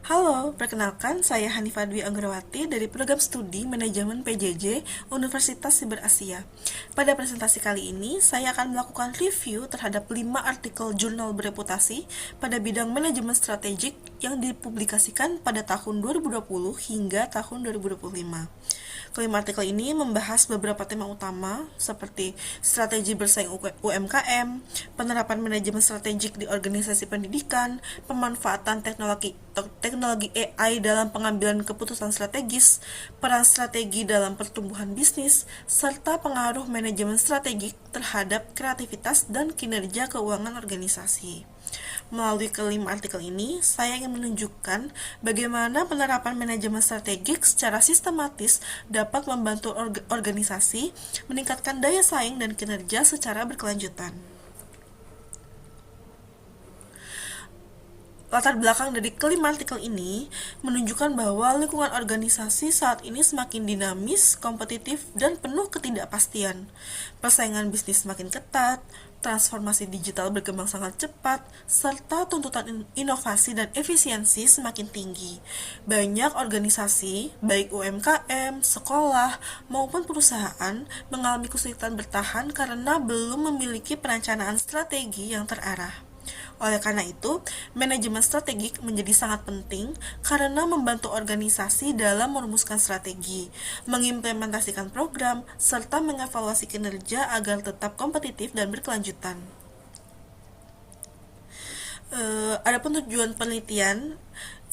Halo, perkenalkan saya Hanifah Dwi Anggrawati dari Program Studi Manajemen PJJ Universitas Siber Asia. Pada presentasi kali ini, saya akan melakukan review terhadap 5 artikel jurnal bereputasi pada bidang manajemen strategik yang dipublikasikan pada tahun 2020 hingga tahun 2025. Kelima artikel ini membahas beberapa tema utama seperti strategi bersaing UMKM, penerapan manajemen strategik di organisasi pendidikan, pemanfaatan teknologi AI dalam pengambilan keputusan strategis, peran strategi dalam pertumbuhan bisnis, serta pengaruh manajemen strategik terhadap kreativitas dan kinerja keuangan organisasi. Melalui kelima artikel ini, saya ingin menunjukkan bagaimana penerapan manajemen strategik secara sistematis dapat membantu organisasi meningkatkan daya saing dan kinerja secara berkelanjutan. Latar belakang dari kelima artikel ini menunjukkan bahwa lingkungan organisasi saat ini semakin dinamis, kompetitif, dan penuh ketidakpastian. Persaingan bisnis semakin ketat, transformasi digital berkembang sangat cepat, serta tuntutan inovasi dan efisiensi semakin tinggi. Banyak organisasi, baik UMKM, sekolah, maupun perusahaan, mengalami kesulitan bertahan karena belum memiliki perencanaan strategi yang terarah. Oleh karena itu, manajemen strategik menjadi sangat penting karena membantu organisasi dalam merumuskan strategi, mengimplementasikan program, serta mengevaluasi kinerja agar tetap kompetitif dan berkelanjutan. Adapun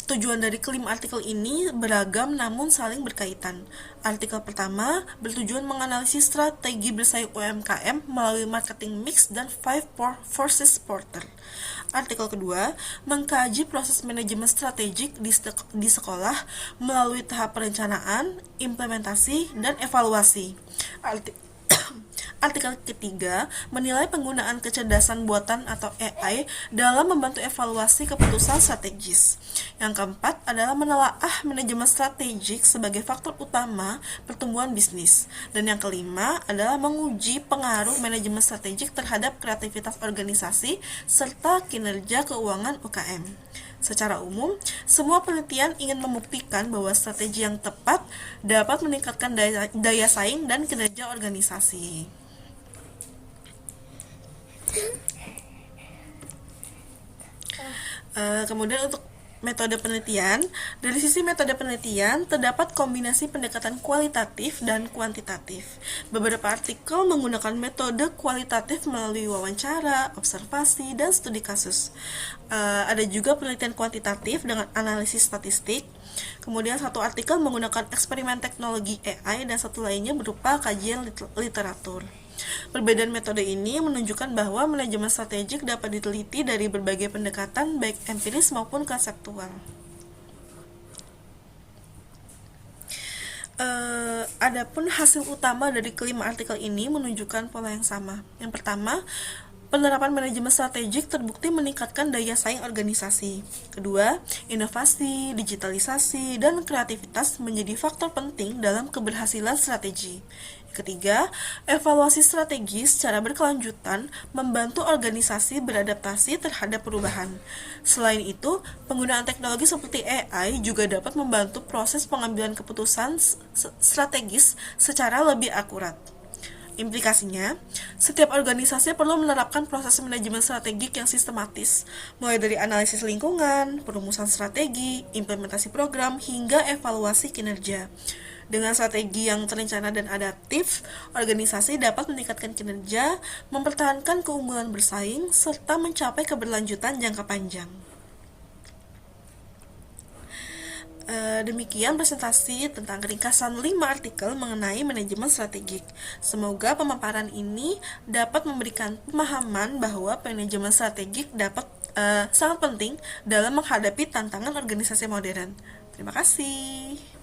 Tujuan dari kelima artikel ini beragam namun saling berkaitan. Artikel pertama bertujuan menganalisis strategi bersaing UMKM melalui marketing mix dan 5 forces porter. Artikel kedua mengkaji proses manajemen strategik di sekolah melalui tahap perencanaan, implementasi, dan evaluasi. Artikel ketiga menilai penggunaan kecerdasan buatan atau AI dalam membantu evaluasi keputusan strategis. Yang keempat adalah menelaah manajemen strategik sebagai faktor utama pertumbuhan bisnis. Dan yang kelima adalah menguji pengaruh manajemen strategik terhadap kreativitas organisasi serta kinerja keuangan UKM. Secara umum, semua penelitian ingin membuktikan bahwa strategi yang tepat dapat meningkatkan daya saing dan kinerja organisasi. Kemudian untuk metode penelitian, dari sisi metode penelitian terdapat kombinasi pendekatan kualitatif dan kuantitatif. Beberapa artikel menggunakan metode kualitatif melalui wawancara, observasi, dan studi kasus. Ada juga penelitian kuantitatif dengan analisis statistik. Kemudian satu artikel menggunakan eksperimen teknologi AI dan satu lainnya berupa kajian literatur. Perbedaan metode ini menunjukkan bahwa manajemen strategik dapat diteliti dari berbagai pendekatan baik empiris maupun konseptual. Adapun hasil utama dari kelima artikel ini menunjukkan pola yang sama. Yang pertama, penerapan manajemen strategik terbukti meningkatkan daya saing organisasi. Kedua, inovasi, digitalisasi, dan kreativitas menjadi faktor penting dalam keberhasilan strategi. Ketiga, evaluasi strategi secara berkelanjutan membantu organisasi beradaptasi terhadap perubahan. Selain itu, penggunaan teknologi seperti AI juga dapat membantu proses pengambilan keputusan strategis secara lebih akurat. Implikasinya, setiap organisasi perlu menerapkan proses manajemen strategik yang sistematis, mulai dari analisis lingkungan, perumusan strategi, implementasi program, hingga evaluasi kinerja. Dengan strategi yang terencana dan adaptif, organisasi dapat meningkatkan kinerja, mempertahankan keunggulan bersaing, serta mencapai keberlanjutan jangka panjang. Demikian presentasi tentang ringkasan 5 artikel mengenai manajemen strategik. Semoga pemaparan ini dapat memberikan pemahaman bahwa manajemen strategik dapat sangat penting dalam menghadapi tantangan organisasi modern. Terima kasih.